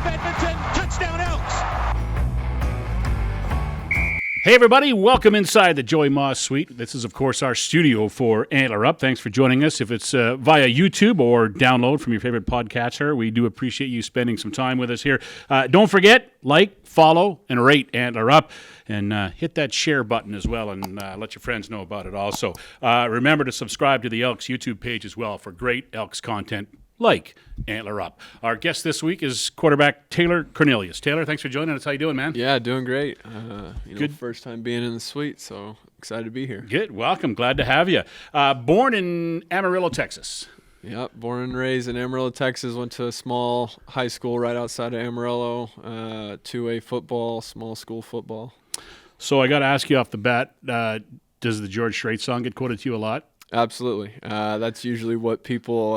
Edmonton. Touchdown Elks. Hey everybody, welcome inside the Joey Moss Suite. This is, of course, our studio for Antler Up. Thanks for joining us. If it's via YouTube or download from your favorite podcatcher, we do appreciate you spending some time with us here. Don't forget, like, follow, and rate Antler Up. And hit that share button as well and let your friends know about it also. Remember to subscribe to the Elks YouTube page as well for great Elks content like Antler Up. Our guest this week is quarterback Taylor Cornelius. Taylor, thanks for joining us. How you doing, man? Yeah, doing great. Good. First time being in the suite, so excited to be here. Good. Welcome. Glad to have you. Born in Amarillo, Texas. Yep, born and raised in Amarillo, Texas. Went to a small high school right outside of Amarillo. 2A football, small school football. So I got to ask you off the bat, does the George Strait song get quoted to you a lot? Absolutely. That's usually what people,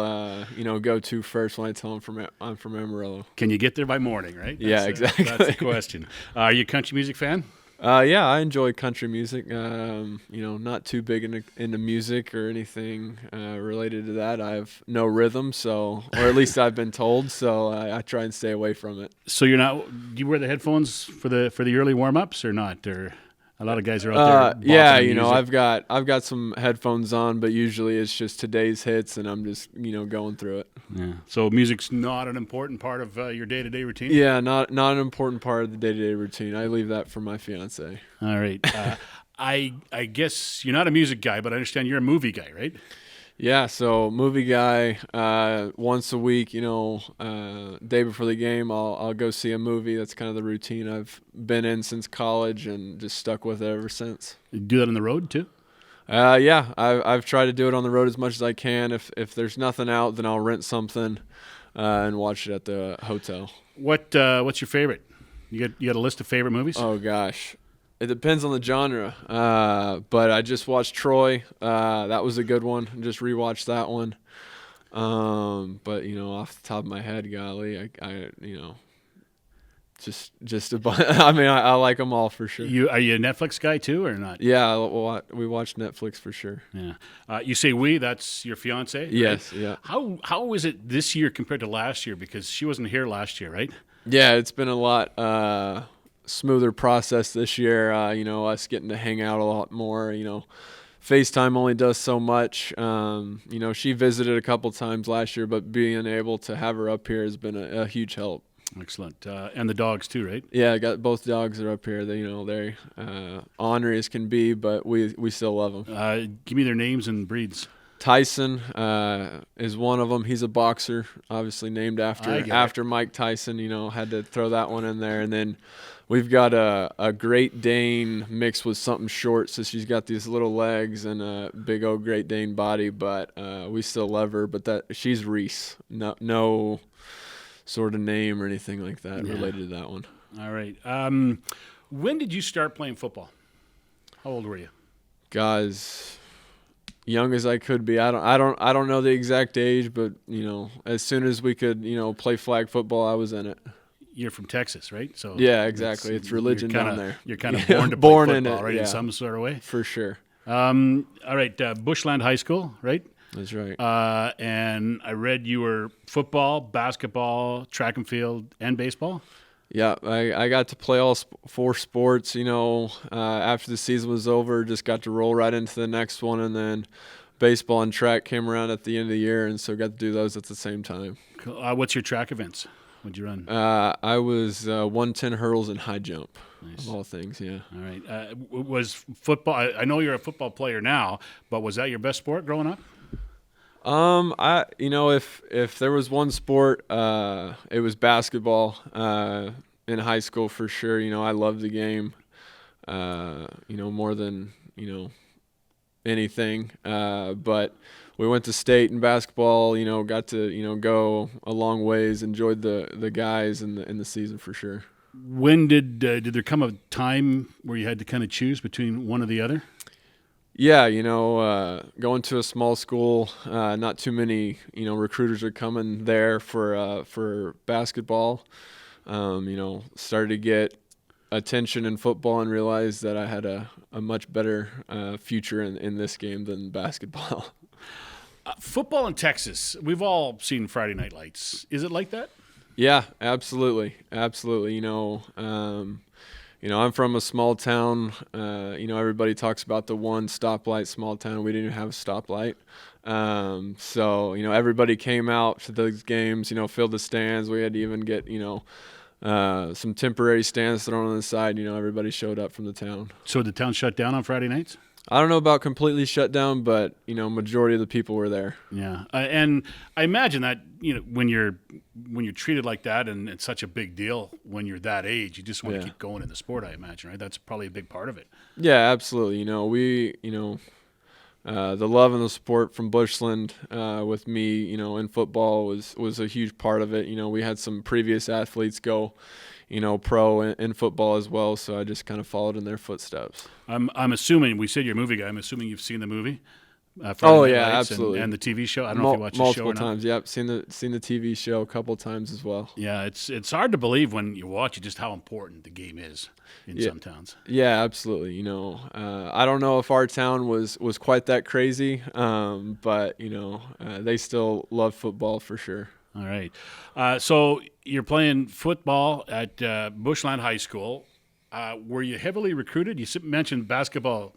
go to first when I tell them I'm from Amarillo. Can you get there by morning, right? Yeah, exactly. That's the question. Are you a country music fan? Yeah, I enjoy country music. Not too big into music or anything related to that. I have no rhythm, or at least I've been told, so I try and stay away from it. So do you wear the headphones for the early warm-ups or not? Or a lot of guys are out there. Yeah, I've got some headphones on, but usually it's just today's hits, and I'm just going through it. Yeah. So music's not an important part of your day-to-day routine. Yeah, not an important part of the day-to-day routine. I leave that for my fiance. All right. I guess you're not a music guy, but I understand you're a movie guy, right? Yeah, so movie guy. Once a week, day before the game, I'll go see a movie. That's kind of the routine I've been in since college and just stuck with it ever since. You do that on the road too? Yeah, I've tried to do it on the road as much as I can. If there's nothing out, then I'll rent something and watch it at the hotel. What's your favorite? You got a list of favorite movies? Oh gosh. It depends on the genre, but I just watched Troy. That was a good one. Just rewatched that one. But off the top of my head, golly, I just a bunch. I mean, I like them all for sure. Are you a Netflix guy too, or not? Yeah, we watch Netflix for sure. Yeah. You say we? That's your fiance? Right? Yes. Yeah. How is it this year compared to last year? Because she wasn't here last year, right? Yeah, it's been a lot. Smoother process this year, us getting to hang out a lot more. FaceTime only does so much. She visited a couple times last year, but being able to have her up here has been a huge help. Excellent. And the dogs too, right? Yeah, I got both dogs are up here. They're ornery as can be, but we still love them. Give me their names and breeds. Tyson is one of them. He's a boxer, obviously named after Mike Tyson. Had to throw that one in there. And then we've got a Great Dane mixed with something short, so she's got these little legs and a big old Great Dane body. But we still love her. But she's Reese. No sort of name or anything like that related to that one. All right. When did you start playing football? How old were you? Guys. Young as I could be. I don't know the exact age, but as soon as we could, play flag football, I was in it. You're from Texas, right? So yeah, exactly. It's religion down there. You're kind of born to play football, in it, right? yeah. In some sort of way. For sure. All right, Bushland High School, right? That's right. And I read you were football, basketball, track and field, and baseball. Yeah, I got to play all four sports, after the season was over, just got to roll right into the next one, and then baseball and track came around at the end of the year, and so got to do those at the same time. Cool. What's your track events? What'd you run? I was 110 hurdles and high jump, of all things, yeah. All right. Was football, I know you're a football player now, but was that your best sport growing up? If there was one sport, it was basketball. In high school for sure. I loved the game. More than anything. But we went to state in basketball. Got to go a long ways. Enjoyed the guys in the season for sure. When did there come a time where you had to kind of choose between one or the other? Yeah, going to a small school, not too many, recruiters are coming there for basketball. Started to get attention in football and realized that I had a much better future in this game than basketball. Football in Texas, we've all seen Friday Night Lights. Is it like that? Yeah, absolutely. I'm from a small town. Everybody talks about the one stoplight small town. We didn't even have a stoplight. So everybody came out to those games, filled the stands. We had to even get, some temporary stands thrown on the side. Everybody showed up from the town. So did the town shut down on Friday nights? I don't know about completely shut down, but, majority of the people were there. Yeah. And I imagine that, when you're treated like that and it's such a big deal when you're that age, you just want to keep going in the sport, I imagine, right? That's probably a big part of it. Yeah, absolutely. The love and the support from Bushland with me, in football was a huge part of it. We had some previous athletes go, pro in football as well, so I just kind of followed in their footsteps. I'm assuming, we said you're a movie guy, I'm assuming you've seen the movie? Absolutely. And the TV show. I don't know if you watched the show or not. Multiple times, yep. Seen the TV show a couple times as well. Yeah, it's hard to believe when you watch it just how important the game is in some towns. Yeah, absolutely. I don't know if our town was quite that crazy, but they still love football for sure. All right. So you're playing football at Bushland High School. Were you heavily recruited? You mentioned basketball.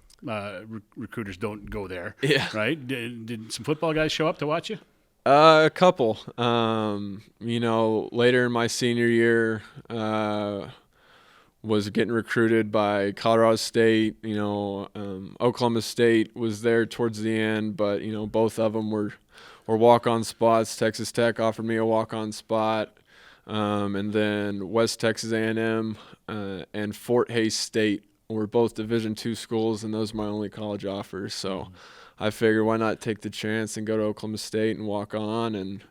Recruiters don't go there. Yeah. Right? Did some football guys show up to watch you? A couple. Later in my senior year, was getting recruited by Colorado State. Oklahoma State was there towards the end, but both of them were walk-on spots. Texas Tech offered me a walk-on spot, and then West Texas A&M and Fort Hays State were both Division II schools, and those were my only college offers. So I figured, why not take the chance and go to Oklahoma State and walk on, and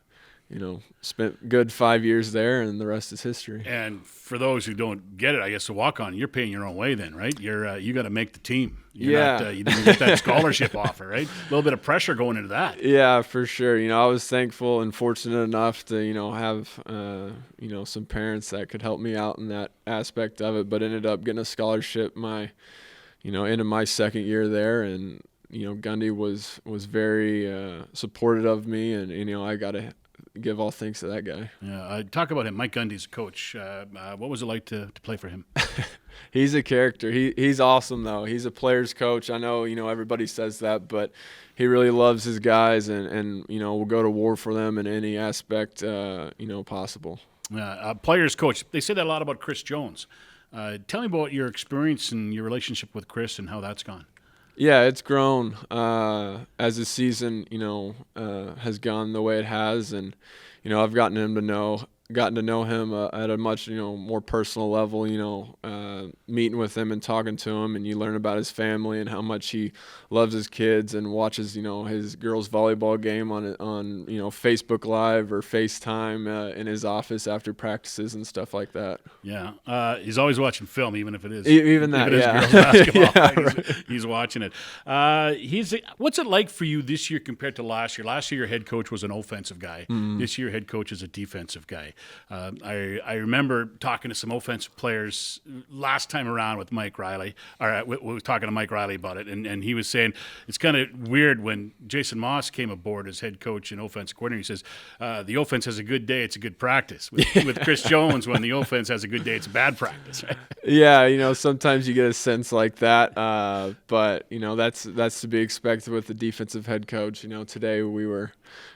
spent good 5 years there, and the rest is history. And for those who don't get it, I guess the walk on, you're paying your own way then, right? You got to make the team. You didn't get that scholarship offer, right? A little bit of pressure going into that. Yeah, for sure. I was thankful and fortunate enough to have some parents that could help me out in that aspect of it, but ended up getting a scholarship into my second year there, and Gundy was very supportive of me, and I got to give all thanks to that guy. Yeah, talk about him. Mike Gundy's a coach. What was it like to play for him? He's a character. He's awesome, though. He's a player's coach. I know, everybody says that, but he really loves his guys and will go to war for them in any aspect, possible. Player's coach. They say that a lot about Chris Jones. Tell me about your experience and your relationship with Chris and how that's gone. Yeah, it's grown as the season, has gone the way it has, and I've gotten to know him at a much more personal level. Meeting with him and talking to him, and you learn about his family and how much he loves his kids and watches his girls' volleyball game on Facebook Live or FaceTime in his office after practices and stuff like that. Yeah, he's always watching film, even if it is even that. If it is girls basketball. Yeah, he's watching it. What's it like for you this year compared to last year? Last year, your head coach was an offensive guy. Mm-hmm. This year, head coach is a defensive guy. I remember talking to some offensive players last time around with Mike Riley. We were talking to Mike Riley about it, and he was saying it's kind of weird when Jason Moss came aboard as head coach and offensive coordinator. He says the offense has a good day, it's a good practice. With Chris Jones, when the offense has a good day, it's a bad practice. Right? Yeah, sometimes you get a sense like that, but that's to be expected with the defensive head coach. Today we were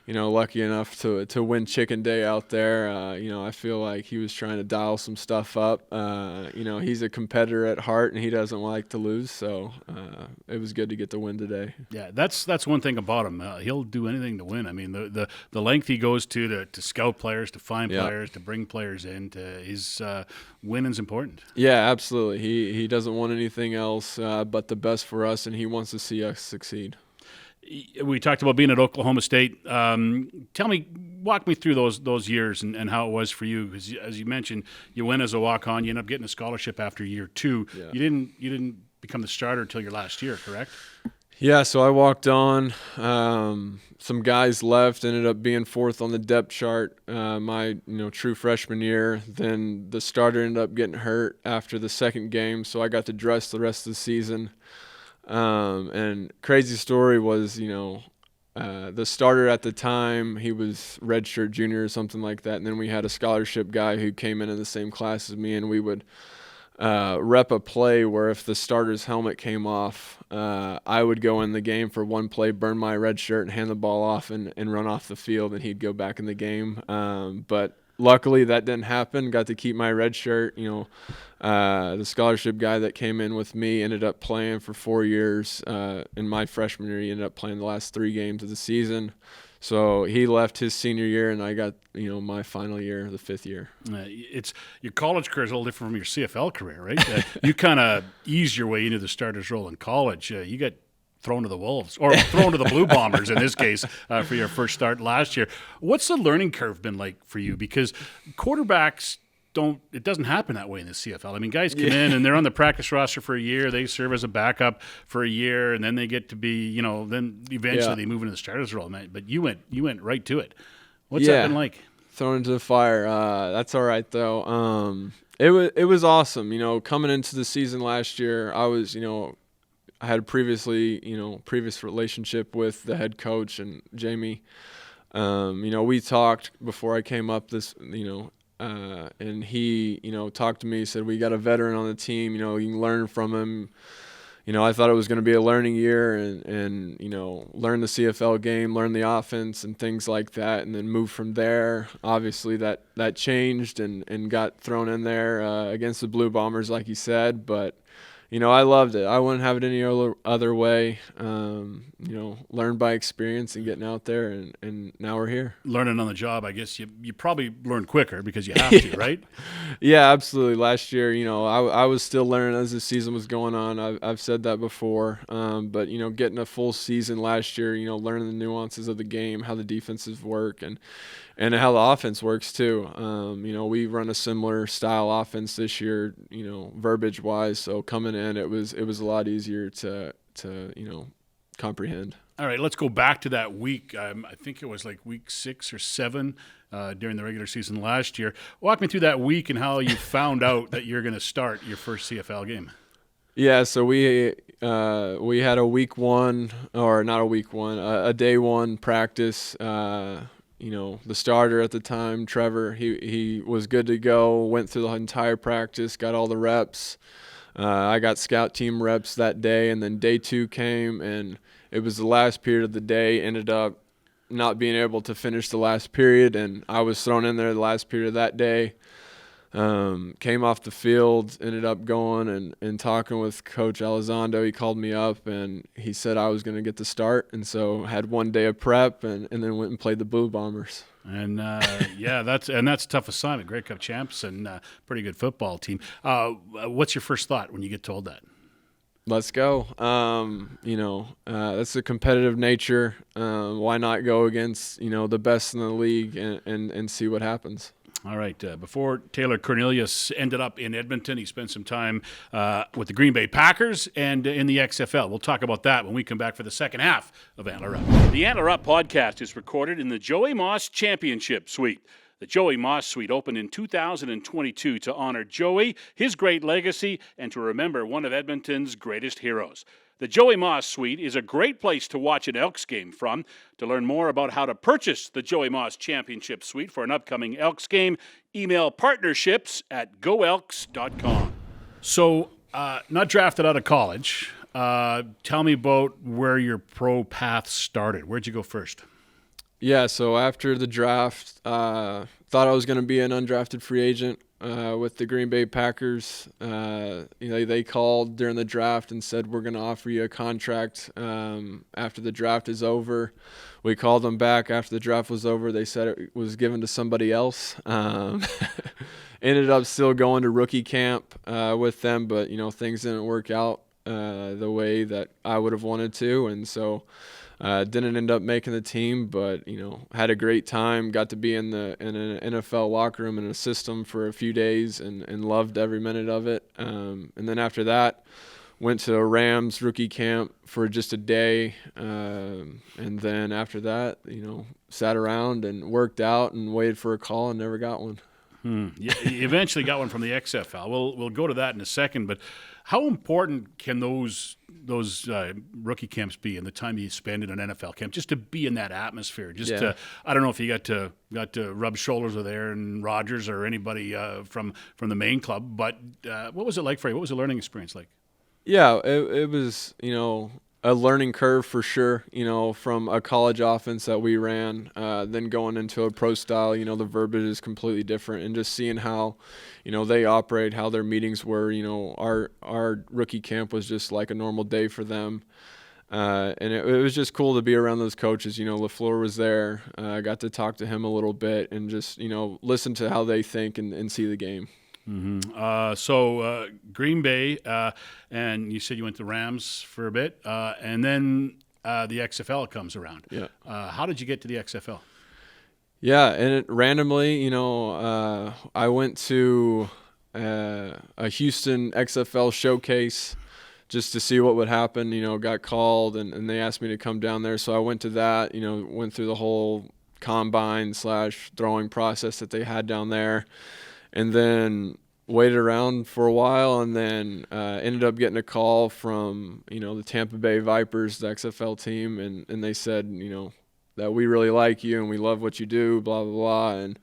lucky enough to win Chicken Day out there. I feel like he was trying to dial some stuff up. He's a competitor at heart, and he doesn't like to lose, so it was good to get the win today. Yeah, that's one thing about him. He'll do anything to win. I mean, the length he goes to scout players, to find players, to bring players in, his winning's important. Yeah, absolutely. He doesn't want anything else but the best for us, and he wants to see us succeed. We talked about being at Oklahoma State. Walk me through those years and how it was for you. Because as you mentioned, you went as a walk-on. You ended up getting a scholarship after year two. Yeah. You didn't become the starter until your last year, correct? Yeah, so I walked on. Some guys left, ended up being fourth on the depth chart my true freshman year. Then the starter ended up getting hurt after the second game, so I got to dress the rest of the season. And crazy story was, the starter at the time, he was redshirt junior or something like that. And then we had a scholarship guy who came in the same class as me, and we would rep a play where if the starter's helmet came off, I would go in the game for one play, burn my red shirt, and hand the ball off and run off the field, and he'd go back in the game. But luckily that didn't happen. Got to keep my red shirt. The scholarship guy that came in with me ended up playing for 4 years. In my freshman year, he ended up playing the last 3 games of the season. So he left his senior year, and I got my final year, the 5th year. It's your college career is a little different from your CFL career, right? You kind of eased your way into the starter's role in college. You got thrown to the Wolves, or thrown to the Blue Bombers in this case, for your first start last year. What's the learning curve been like for you? Because quarterbacks it doesn't happen that way in the CFL. I mean, guys come in and they're on the practice roster for a year. They serve as a backup for a year, and then they get to be, then eventually they move into the starter's role. But you went right to it. What's that been like? Thrown into the fire. That's all right though. It was awesome. Coming into the season last year, I was, I had previous relationship with the head coach and Jamie. We talked before I came up and he, talked to me. He said, we got a veteran on the team, you can learn from him. I thought it was going to be a learning year and learn the CFL game, learn the offense and things like that, and then move from there. Obviously that changed and got thrown in there against the Blue Bombers, like you said, but I loved it. I wouldn't have it any other way. Learn by experience and getting out there, and now we're here. Learning on the job, I guess you probably learn quicker because you have to, right? Yeah, absolutely. Last year, I was still learning as the season was going on. I've said that before. But, getting a full season last year, learning the nuances of the game, how the defenses work, and how the offense works too. We run a similar style offense this year, verbiage wise. So coming in, it was a lot easier to comprehend. All right, let's go back to that week. I think it was like week 6 or 7 during the regular season last year. Walk me through that week and how you found out that you're going to start your first CFL game. Yeah, so we had a week 1, or not a week 1, a day 1 practice. The starter at the time, Trevor, he was good to go, went through the entire practice, got all the reps. I got scout team reps that day, and then day 2 came, and it was the last period of the day, ended up not being able to finish the last period, and I was thrown in there the last period of that day. Came off the field, ended up going and talking with Coach Elizondo. He called me up, and he said I was going to get the start, and so had 1 day of prep, and then went and played the Blue Bombers. And that's a tough assignment. Grey Cup champs and pretty good football team. What's your first thought when you get told that? Let's go. That's a competitive nature. Why not go against the best in the league and see what happens? All right. Before Taylor Cornelius ended up in Edmonton, he spent some time with the Green Bay Packers and in the XFL. We'll talk about that when we come back for the second half of Antler Up. The Antler Up podcast is recorded in the Joey Moss Championship Suite. The Joey Moss Suite opened in 2022 to honor Joey, his great legacy, and to remember one of Edmonton's greatest heroes. The Joey Moss Suite is a great place to watch an Elks game from. To learn more about how to purchase the Joey Moss Championship Suite for an upcoming Elks game, email partnerships@goelks.com. So, not drafted out of college. Tell me about where your pro path started. Where'd you go first? Yeah, so after the draft, thought I was going to be an undrafted free agent with the Green Bay Packers. They called during the draft and said, we're going to offer you a contract after the draft is over. We called them back after the draft was over. They said it was given to somebody else. Ended up still going to rookie camp with them, but, things didn't work out the way that I would have wanted to, and so didn't end up making the team, but had a great time. Got to be in an NFL locker room and a system for a few days, and loved every minute of it. And then after that, went to a Rams rookie camp for just a day, and then after that, sat around and worked out and waited for a call and never got one. You eventually got one from the XFL. We'll go to that in a second. But how important can those rookie camps be in the time you spend in an NFL camp, just to be in that atmosphere? I don't know if you got to rub shoulders with Aaron Rodgers or anybody from the main club, but what was it like for you? What was the learning experience like? Yeah, it was, a learning curve for sure, from a college offense that we ran, then going into a pro style, the verbiage is completely different, and just seeing how, they operate, how their meetings were, our rookie camp was just like a normal day for them. And it was just cool to be around those coaches. LaFleur was there. I got to talk to him a little bit and just, listen to how they think and see the game. Mm-hmm. So Green Bay, and you said you went to Rams for a bit, and then the XFL comes around. Yeah. How did you get to the XFL? Yeah, and randomly, I went to a Houston XFL showcase just to see what would happen. Got called, and they asked me to come down there. So I went to that, went through the whole combine/throwing process that they had down there. And then waited around for a while, and then ended up getting a call from, the Tampa Bay Vipers, the XFL team, and they said, that we really like you and we love what you do, blah, blah, blah,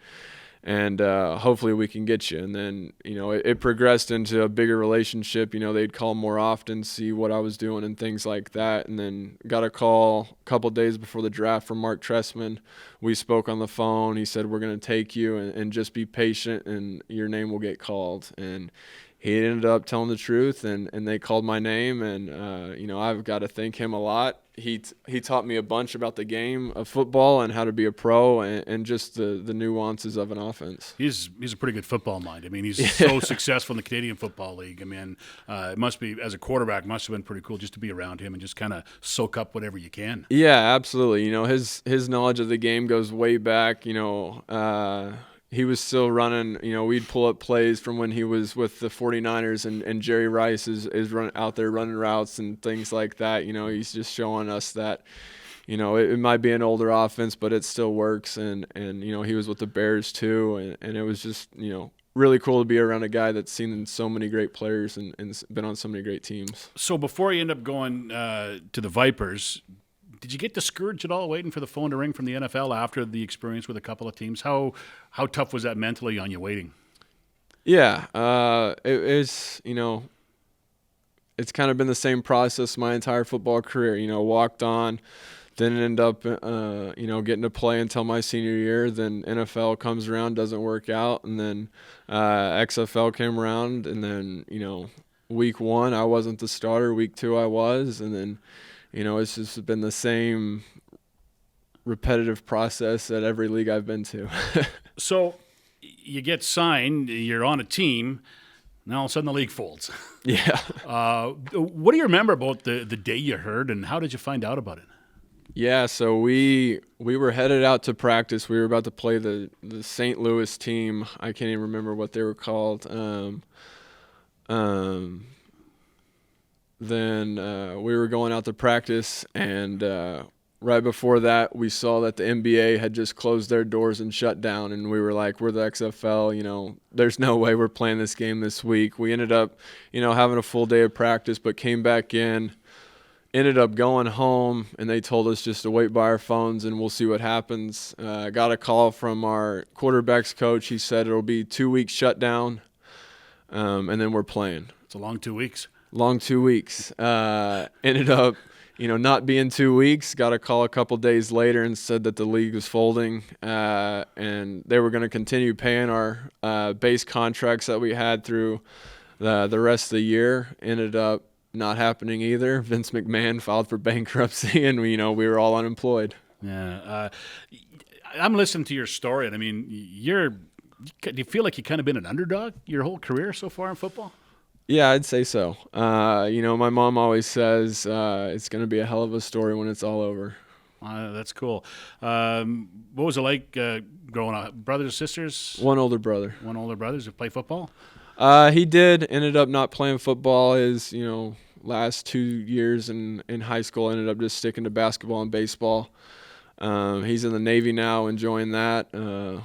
and hopefully we can get you. And then, it progressed into a bigger relationship. They'd call more often, see what I was doing and things like that. And then got a call a couple of days before the draft from Mark Trestman. We spoke on the phone. He said, we're going to take you and just be patient and your name will get called. And he ended up telling the truth, and they called my name, and I've got to thank him a lot. He taught me a bunch about the game of football and how to be a pro and just the nuances of an offense. He's a pretty good football mind. I mean, he's so successful in the Canadian Football League. I mean, it must be, as a quarterback, must have been pretty cool just to be around him and just kind of soak up whatever you can. Yeah, absolutely. His knowledge of the game goes way back. He was still running, we'd pull up plays from when he was with the 49ers, and Jerry Rice is out there running routes and things like that. He's just showing us that, it might be an older offense, but it still works. And he was with the Bears too. And it was just, really cool to be around a guy that's seen so many great players and been on so many great teams. So before you end up going to the Vipers, did you get discouraged at all waiting for the phone to ring from the NFL after the experience with a couple of teams? How tough was that mentally on you waiting? Yeah, it's it's kind of been the same process my entire football career. Walked on, didn't end up getting to play until my senior year. Then NFL comes around, doesn't work out, and then XFL came around, and then week 1 I wasn't the starter, week 2 I was, and then it's just been the same repetitive process at every league I've been to. So you get signed, you're on a team, now all of a sudden the league folds. Yeah. What do you remember about the day you heard, and how did you find out about it? Yeah, so we were headed out to practice. We were about to play the St. Louis team. I can't even remember what they were called. Then we were going out to practice, and right before that, we saw that the NBA had just closed their doors and shut down, and we were like, we're the XFL, there's no way we're playing this game this week. We ended up, having a full day of practice, but came back in, ended up going home, and they told us just to wait by our phones and we'll see what happens. Got a call from our quarterback's coach. He said it'll be 2 weeks shutdown, and then we're playing. It's a long 2 weeks. Long 2 weeks. Ended up, not being 2 weeks. Got a call a couple days later and said that the league was folding, and they were going to continue paying our base contracts that we had through the rest of the year. Ended up not happening either. Vince McMahon filed for bankruptcy, and we were all unemployed. Yeah, I'm listening to your story, and I mean, do you feel like you kind of been an underdog your whole career so far in football? Yeah, I'd say so. My mom always says it's going to be a hell of a story when it's all over. That's cool. What was it like growing up? Brothers or sisters? One older brother. One older brother who play football? He did. Ended up not playing football his, last 2 years in high school. Ended up just sticking to basketball and baseball. He's in the Navy now, enjoying that,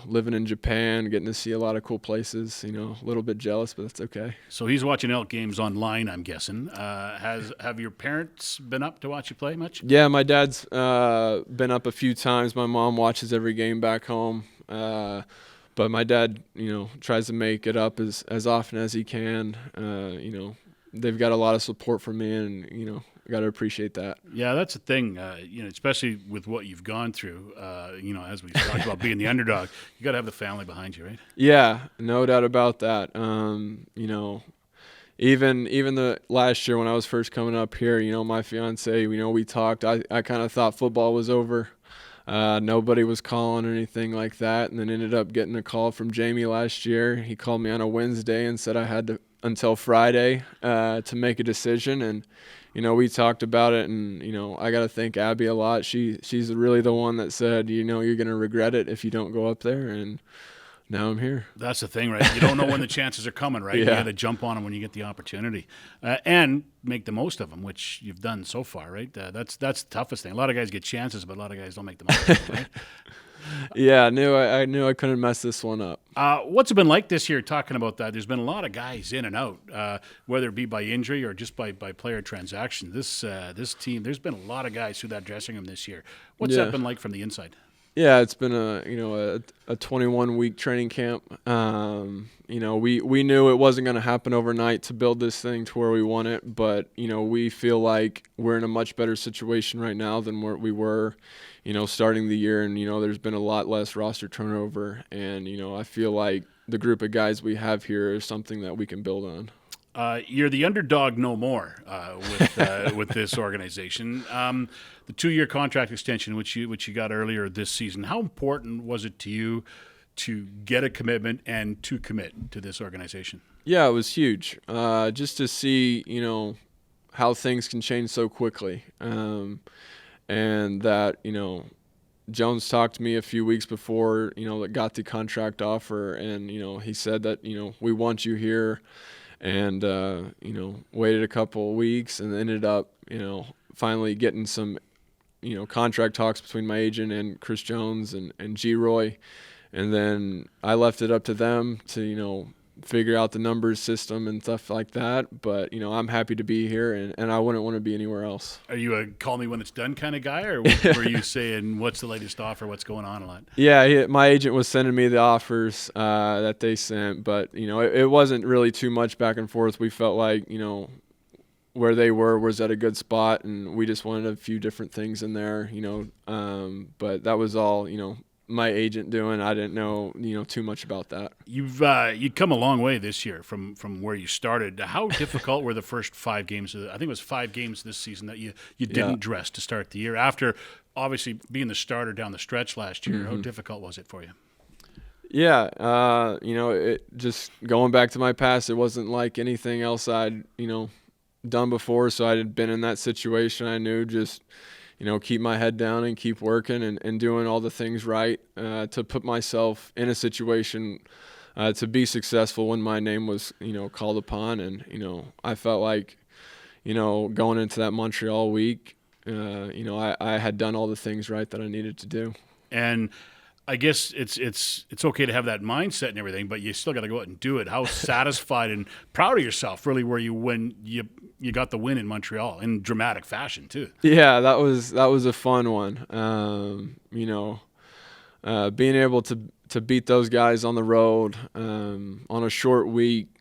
living in Japan, getting to see a lot of cool places. A little bit jealous, but that's okay. So he's watching Elk games online, I'm guessing. Have your parents been up to watch you play much? Yeah, my dad's been up a few times. My mom watches every game back home. But my dad, tries to make it up as often as he can. They've got a lot of support from me, and, got to appreciate that. Yeah, that's the thing, especially with what you've gone through, as we talked about being the underdog, you got to have the family behind you, right? Yeah, no doubt about that. Even the last year when I was first coming up here, my fiance, we talked. I kind of thought football was over. Nobody was calling or anything like that, and then ended up getting a call from Jamie last year. He called me on a Wednesday and said I had until Friday to make a decision, and we talked about it, and I got to thank Abby a lot. She's really the one that said, you're going to regret it if you don't go up there, and now I'm here. That's the thing, right? You don't know when the chances are coming, right? Yeah. You got to jump on them when you get the opportunity, and make the most of them, which you've done so far, right? That's the toughest thing. A lot of guys get chances, but a lot of guys don't make the most of them, right? Yeah, I knew I couldn't mess this one up. What's it been like this year talking about that? There's been a lot of guys in and out, whether it be by injury or just by player transaction. This team, there's been a lot of guys through that dressing room this year. What's that been like from the inside? Yeah, it's been a 21-week training camp. We knew it wasn't going to happen overnight to build this thing to where we want it, but we feel like we're in a much better situation right now than where we were, starting the year. And there's been a lot less roster turnover, and I feel like the group of guys we have here is something that we can build on. You're the underdog no more with this organization. The 2-year contract extension, which you got earlier this season, how important was it to you to get a commitment and to commit to this organization? Yeah, it was huge. Just to see, how things can change so quickly, and that Jones talked to me a few weeks before that got the contract offer, and he said that we want you here. And, waited a couple of weeks and ended up, finally getting some, contract talks between my agent and Chris Jones and G. Roy. And then I left it up to them to, figure out the numbers system and stuff like that. But, I'm happy to be here, and I wouldn't want to be anywhere else. Are you a call me when it's done kind of guy, or were you saying what's the latest offer, what's going on a lot? Yeah, my agent was sending me the offers that they sent, but, it wasn't really too much back and forth. We felt like, where they were was at a good spot, and we just wanted a few different things in there, but that was all, my agent doing. I didn't know, too much about that. You've come a long way this year from where you started. How difficult were the first 5 games? I think it was 5 games this season that you didn't dress to start the year after obviously being the starter down the stretch last year. Mm-hmm. How difficult was it for you? Yeah, it just going back to my past, it wasn't like anything else I'd, done before. So I had been in that situation. I knew just, keep my head down and keep working and doing all the things right to put myself in a situation to be successful when my name was, called upon. And, I felt like, going into that Montreal week, I had done all the things right that I needed to do. And I guess it's okay to have that mindset and everything, but you still got to go out and do it. How satisfied and proud of yourself really were you when you got the win in Montreal in dramatic fashion too? Yeah, that was a fun one. Being able to beat those guys on the road on a short week,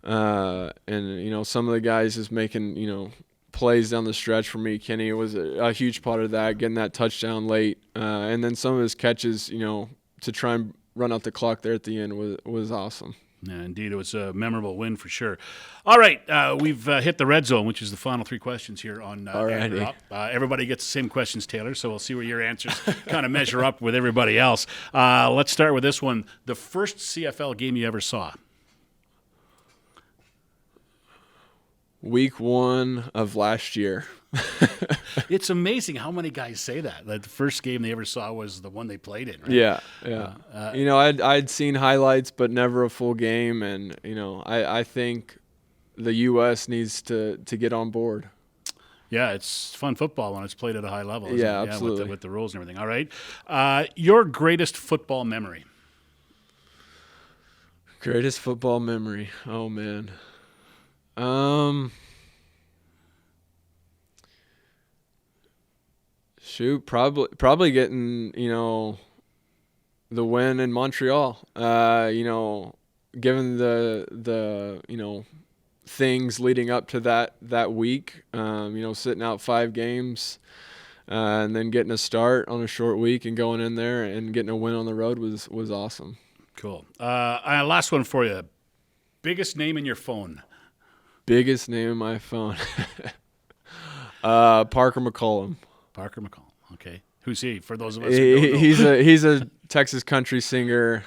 and some of the guys just making plays down the stretch for me. Kenny was a huge part of that, getting that touchdown late, and then some of his catches, to try and run out the clock there at the end was awesome. Yeah, indeed, it was a memorable win for sure. All right, we've hit the red zone, which is the final 3 questions here on Antler Up. Everybody gets the same questions, Taylor, so we'll see where your answers kind of measure up with everybody else. Let's start with this one. The first CFL game you ever saw? Week 1 of last year. It's amazing how many guys say that. Like the first game they ever saw was the one they played in, right? Yeah. I'd seen highlights, but never a full game. And, I think the U.S. needs to get on board. Yeah, it's fun football when it's played at a high level. Isn't Yeah, it? absolutely. With the rules and everything. All right. Your greatest football memory? Greatest football memory. Oh, man. Shoot, probably getting, the win in Montreal. Given the things leading up to that week, sitting out 5 games, and then getting a start on a short week and going in there and getting a win on the road was awesome. Cool. Last one for you. Biggest name in your phone? Biggest name in my phone. Parker McCollum. Parker McCollum. Okay. Who's he? For those of us who don't know. He's a Texas country singer.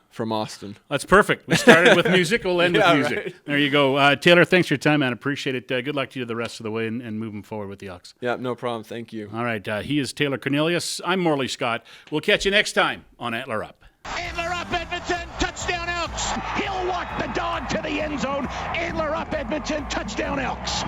From Austin. That's perfect. We started with music. We'll end with music. Right. There you go. Taylor, thanks for your time, man. Appreciate it. Good luck to you the rest of the way and moving forward with the Elks. Yeah, no problem. Thank you. All right. He is Taylor Cornelius. I'm Morley Scott. We'll catch you next time on Antler Up. Antler Up, Edmonton. Touchdown, Elks. He'll walk the dog to the end zone. Antler Up, Edmonton. Touchdown, Elks.